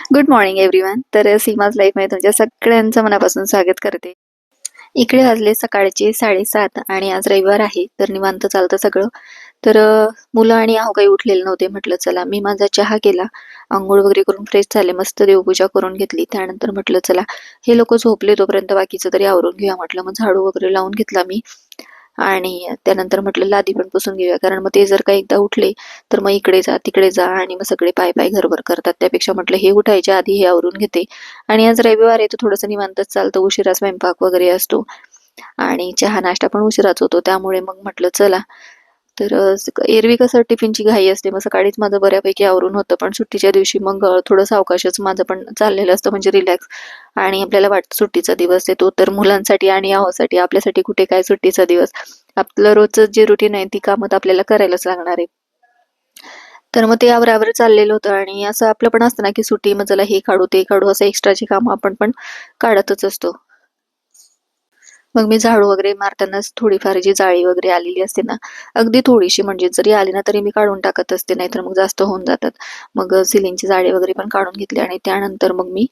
Good morning everyone. तर सीमाज लाईफमध्ये तुमच्या सगळ्यांचं मनापासून स्वागत करते. इकडे वाजले सकाळचे 7:30 आणि आज रविवार आहे, तर निवांत चालतं सगळं. तर मुलं आणि आहो काही उठलेले नव्हते. म्हटलं चला मी माझा चहा केला, अंघोळ वगैरे करून फ्रेश झाले, मस्त देवपूजा करून घेतली. त्यानंतर म्हटलं चला हे लोक झोपले तोपर्यंत बाकीचं तरी आवरून घेऊया. म्हटलं मग झाडू वगैरे लावून घेतला मी आणि त्यानंतर म्हटलं लादी पण पुसून घेऊया, कारण मग ते जर का एकदा उठले तर मग इकडे जा तिकडे जा आणि मग सगळे पाय पाय घरभर करतात. त्यापेक्षा म्हटलं हे उठायच्या आधी हे आवरून घेते. आणि आज रविवार आहे तर थोडंसं निवांतच चालतं, उशिरा स्वयंपाक वगैरे असतो आणि चहा नाश्ता पण उशिराच होतो. त्यामुळे मग म्हटलं चला. तर एरवी कसं टिफिनची घाई असते, मग सकाळीच माझं बऱ्यापैकी आवरून होतं, पण सुट्टीच्या दिवशी मग थोडं सावकाशच माझं पण चाललेलं असतं, म्हणजे रिलॅक्स. आणि आपल्याला वाटतं सुट्टीचा दिवस आहे तो, तर मुलांसाठी आणि यासाठी आपल्यासाठी कुठे काय सुट्टीचा दिवस. आपलं रोजचं जे रुटीन आहे ती कामं तर आपल्याला करायलाच लागणार आहे. तर मग ते आवरावर चाललेलं होतं आणि असं आपलं पण असतं ना की सुट्टी, मग चला हे काढू ते काढू, असं एक्स्ट्राची कामं आपण पण काढतच असतो. मग मी झाडू वगैरे मारतानाच थोडीफार जी जाळी वगैरे आलेली असते ना, अगदी थोडीशी, म्हणजे जरी आली ना तरी मी काढून टाकत असते, नाहीतर मग जास्त होऊन जातात. मग सिलिंगची जाळी वगैरे पण काढून घेतली आणि त्यानंतर मग मी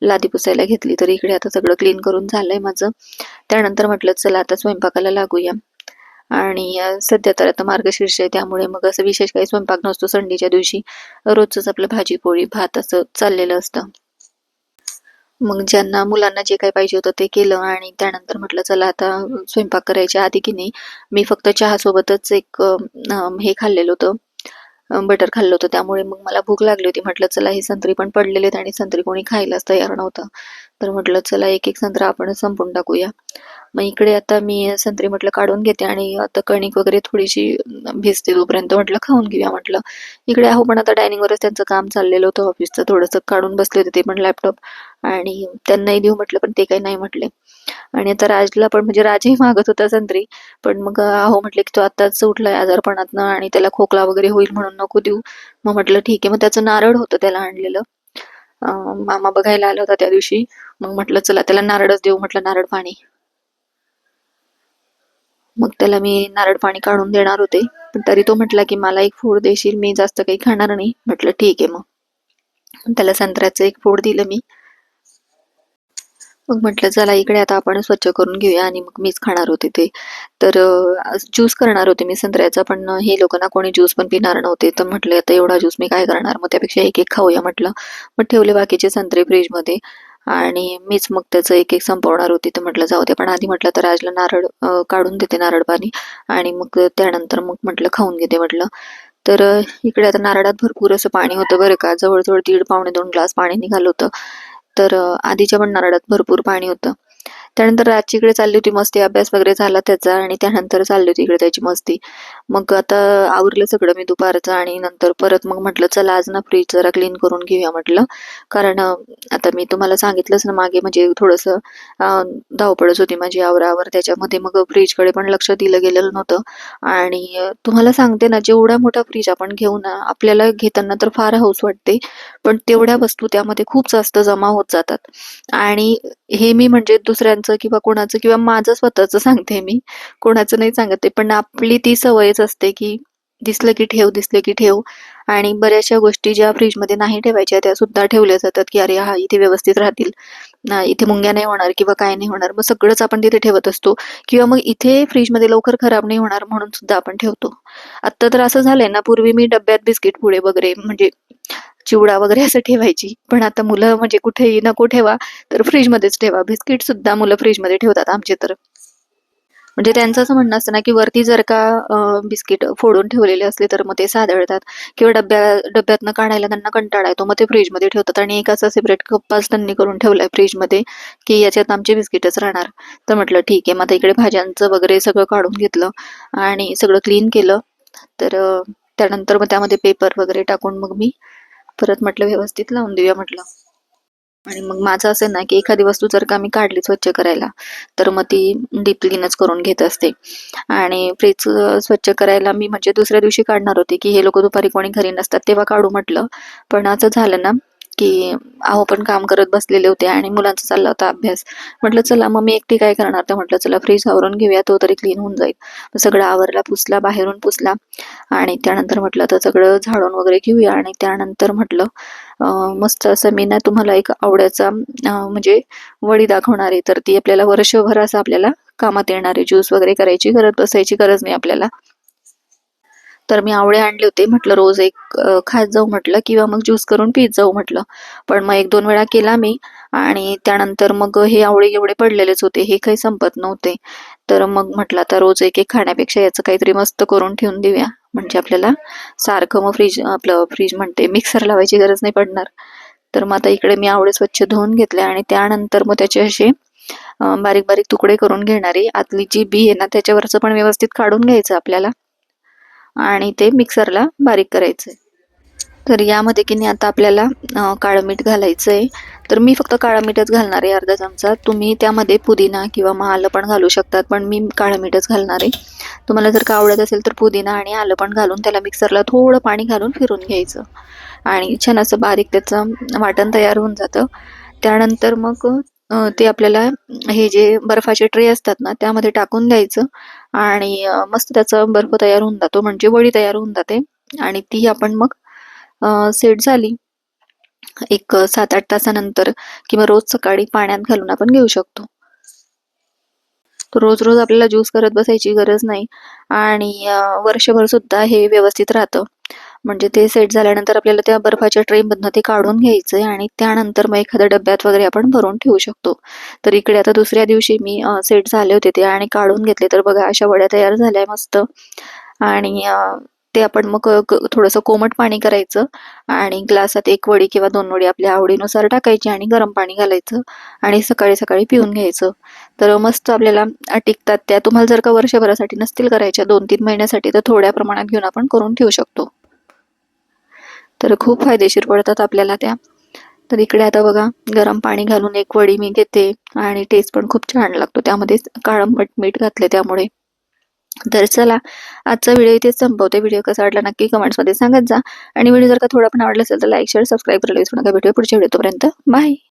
लादी पुसायला घेतली. तर इकडे आता सगळं क्लीन करून झालंय माझं. त्यानंतर म्हटलं चला आता स्वयंपाकाला लागूया. आणि सध्या तर आता मार्गशीर्ष आहे, त्यामुळे मग असं विशेष काही स्वयंपाक नसतो संडेच्या दिवशी. रोजच आपलं भाजी पोळी भात असं चाललेलं असतं. मग ज्यांना मुलांना जे काही पाहिजे होतं ते केलं आणि त्यानंतर म्हटलं चला आता स्वयंपाक करायच्या आधी की नाही मी फक्त चहा सोबतच एक हे खाल्लेलं होतं, बटर खाल्लं होतं. त्यामुळे मग मला भूक लागली होती. म्हटलं चला हे संत्री पण पडलेले आहेत आणि संत्री कोणी खायलाच तयार नव्हतं. तर म्हटलं चला एक एक संत्रा आपण संपून टाकूया. मग इकडे आता मी संत्री म्हटलं काढून घेते आणि आता कणिक वगैरे थोडीशी भिजते तोपर्यंत म्हटलं खाऊन घेऊया म्हटलं. इकडे आहो पण आता डायनिंगवरच त्यांचं काम चाललेलं होतं ऑफिसचं, थोडंसं काढून बसले होते ते पण लॅपटॉप, आणि त्यांनाही देऊ म्हटलं पण ते काही नाही म्हटले. आणि आता राजला पण, म्हणजे राजही मागत होता संत्री, पण मग आहो म्हटले की तो आत्ताच उठलाय आजारपणातनं आणि त्याला खोकला वगैरे होईल म्हणून नको देऊ. मग म्हटलं ठीक आहे. मग त्याचं नारळ होतं त्याला आणलेलं, मामा बघायला आला होता त्या दिवशी. मग म्हटलं चला त्याला नारळच देऊ म्हटलं, नारळ पाणी. मग त्याला मी नारळ पाणी काढून देणार होते, पण तरी तो म्हटला की मला एक फोड देशील, मी जास्त काही खाणार नाही. म्हटलं ठीक आहे. मग त्याला संत्र्याचं एक फोड दिलं मी. मग म्हटलं चला इकडे आता आपण स्वच्छ करून घेऊया आणि मग मीच खाणार होते ते. तर ज्यूस करणार होते मी संत्र्याचा, पण हे लोक ना कोणी ज्यूस पण पिणार नव्हते. तर म्हटलं आता एवढा ज्यूस मी काय करणार, मग त्यापेक्षा एक एक खाऊया म्हटलं. मग ठेवले बाकीचे संत्रे फ्रीजमध्ये आणि मीच मग त्याचं एक एक संपवणार होती. तर म्हटलं जाऊ दे, पण आधी म्हटलं तर राजला नारळ काढून देते, नारळ पाणी, आणि मग त्यानंतर मग म्हटलं खाऊन घेते म्हटलं. तर इकडे आता नारळात भरपूर असं पाणी होतं बरं का, जवळजवळ 1.5-2 ग्लास पाणी निघालं होतं. तर आधीच्या पण नारळात भरपूर पाणी होतं. त्यानंतर राजची इकडे चालली होती मस्ती, अभ्यास वगैरे झाला त्याचा आणि त्यानंतर चालली होती इकडे त्याची मस्ती. मग आता आवरलं सगळं मी दुपारचं आणि नंतर परत मग म्हटलं चला आज ना फ्रीज जरा क्लीन करून घेऊया म्हटलं. कारण आता मी तुम्हाला सांगितलंच ना मागे, म्हणजे थोडंसं धावपळच होती माझी आवरावर, त्याच्यामध्ये मग फ्रीजकडे पण लक्ष दिलं गेलेलं नव्हतं. आणि तुम्हाला सांगते ना, जेवढा मोठा फ्रीज आपण घेऊ ना, आपल्याला घेताना तर फार हौस वाटते, पण तेवढ्या वस्तू त्यामध्ये खूप जास्त जमा होत जातात. आणि हे मी म्हणजे दुसऱ्यांचं किंवा कोणाचं किंवा माझं स्वतःचं सांगते मी, कोणाचं नाही सांगत आहे. पण आपली ती सवयच असते की दिसलं की ठेव, दिसलं की ठेव. आणि बऱ्याचशा गोष्टी ज्या फ्रीजमध्ये नाही ठेवायच्या त्या सुद्धा ठेवल्या जातात की अरे हा इथे व्यवस्थित राहतील, इथे मुंग्या नाही होणार किंवा काय नाही होणार, मग सगळंच आपण तिथे ठेवत असतो. किंवा मग इथे फ्रीजमध्ये लवकर खराब नाही होणार म्हणून सुद्धा आपण ठेवतो. आता तर असं झालंय ना, पूर्वी मी डब्यात बिस्किट पुडे वगैरे म्हणजे चिवडा वगैरे असं ठेवायची, पण आता मुलं म्हणजे कुठेही नको ठेवा तर फ्रीजमध्येच ठेवा. बिस्किट सुद्धा मुलं फ्रीजमध्ये ठेवतात आमचे तर. म्हणजे त्यांचं असं म्हणणं असतं ना की वरती जर का बिस्किट फोडून ठेवलेले असले तर मग ते सादळतात, किंवा डब्यातनं काढायला त्यांना कंटाळा येतो, मग ते फ्रीजमध्ये ठेवतात आणि एक असा सेपरेट कप्पाच त्यांनी करून ठेवलाय फ्रीजमध्ये की याच्यात आमचे बिस्किटच राहणार. तर म्हटलं ठीक आहे. मग आता इकडे भाज्यांचं वगैरे सगळं काढून घेतलं आणि सगळं क्लीन केलं. तर त्यानंतर मग त्यामध्ये पेपर वगैरे टाकून मग मी परत म्हटलं व्यवस्थित लावून देऊया म्हटलं. आणि मग माझं असं ना की एखादी वस्तू जर का मी काढली स्वच्छ करायला तर मग ती डीप क्लीनच करून घेत असते. आणि फ्रीज स्वच्छ करायला मी म्हणजे दुसऱ्या दिवशी काढणार होते की हे लोक दुपारी कोणी घरी नसतात तेव्हा काढू म्हटलं, पण असं झालं ना की अहो पण काम करत बसलेले होते आणि मुलांचा चालला होता अभ्यास. म्हटलं चला मग मी एकटी काय करणार, तर म्हटलं चला फ्रीज आवरून घेऊया, तो तरी क्लीन होऊन जाईल. सगळं आवरला, पुसला, बाहेरून पुसला आणि त्यानंतर म्हटलं आता सगळं झाडून वगैरे घेऊया. आणि त्यानंतर म्हटलं मस्त असं मी ना तुम्हाला एक आवड्याचा म्हणजे वडी दाखवणार आहे. तर ती आपल्याला वर्षभर असं आपल्याला कामात येणार आहे. ज्यूस वगैरे करायची बसायची गरज नाही आपल्याला. तर मी आवळे आणले होते, म्हटलं रोज एक खात जाऊ म्हटलं, किंवा मग ज्यूस करून पीत जाऊ म्हटलं. पण मग 1-2 वेळा केला मी आणि त्यानंतर मग हे आवळे एवढे पडलेलेच होते, हे काही संपत नव्हते. तर मग म्हटलं आता रोज एक एक खाण्यापेक्षा याचं काहीतरी मस्त करून ठेवून देऊया, म्हणजे आपल्याला सारखं मग फ्रीज म्हणते, मिक्सर लावायची गरज नाही पडणार. तर मग आता इकडे मी आवळे स्वच्छ धुवून घेतले आणि त्यानंतर मग त्याचे असे बारीक बारीक तुकडे करून घेणार आहे. आतली जी बी आहे ना त्याच्यावरचं पण व्यवस्थित काढून घ्यायचं आपल्याला आणि ते मिक्सरला बारीक करायचंय. तर यामध्ये की नाही आता आपल्याला काळं मीठ घालायचंय. तर मी फक्त काळं मीठच घालणार आहे, अर्धा चमचा. तुम्ही त्यामध्ये पुदिना किंवा मग आलं पण घालू शकतात, पण मी काळं मीठच घालणार आहे. तुम्हाला जर का आवडत असेल तर पुदिना आणि आलं पण घालून त्याला मिक्सरला थोडं पाणी घालून फिरून घ्यायचं आणि छान असं बारीक त्याचं वाटण तयार होऊन जातं. त्यानंतर मग ते आपल्याला हे जे बर्फाचे ट्रे असतात ना त्यामध्ये टाकून द्यायचं आणि मस्त त्याचा बर्फ तयार होऊन जातो, म्हणजे वडी तयार होऊन जाते. आणि ती आपण मग सेट झाली एक 7-8 तासानंतर, किंवा रोज सकाळी पाण्यात घालून आपण घेऊ शकतो. तर रोज रोज आपल्याला ज्यूस करत बसायची गरज नाही आणि वर्षभर सुद्धा हे व्यवस्थित राहतं. म्हणजे ते सेट झाल्यानंतर आपल्याला त्या बर्फाच्या ट्रेमधनं ते काढून घ्यायचंय आणि त्यानंतर मग एखाद्या डब्यात वगैरे आपण भरून ठेवू शकतो. तर इकडे आता दुसऱ्या दिवशी मी सेट झाले होते ते आणि काढून घेतले. तर बघा अशा वड्या तयार झाल्या मस्त. आणि ते आपण मग थोडंसं कोमट पाणी करायचं आणि ग्लासात 1 वडी किंवा 2 वडी आपल्या आवडीनुसार टाकायची आणि गरम पाणी घालायचं आणि सकाळी सकाळी पिऊन घ्यायचं. तर मस्त आपल्याला टिकतात त्या. तुम्हाला जर का वर्षभरासाठी नसतील करायच्या, 2-3 महिन्यासाठी, तर थोड्या प्रमाणात घेऊन आपण करून ठेवू शकतो. तर खूप फायदेशीर पडतात आपल्याला त्या. तर इकडे आता बघा गरम पाणी घालून 1 वडी मी घेते आणि टेस्ट पण खूप छान लागतो, त्यामध्ये काळं मीठ घातले त्यामुळे. तर चला आजचा व्हिडिओ इथेच संपवते. व्हिडिओ कसा वाटला नक्की कमेंट्समध्ये सांगत जा आणि व्हिडिओ जर का थोडा पण आवडला असेल तर लाईक, शेअर, सबस्क्राईब करायला विसरू नका. भेटूया पुढच्या व्हिडिओ. तोपर्यंत बाय.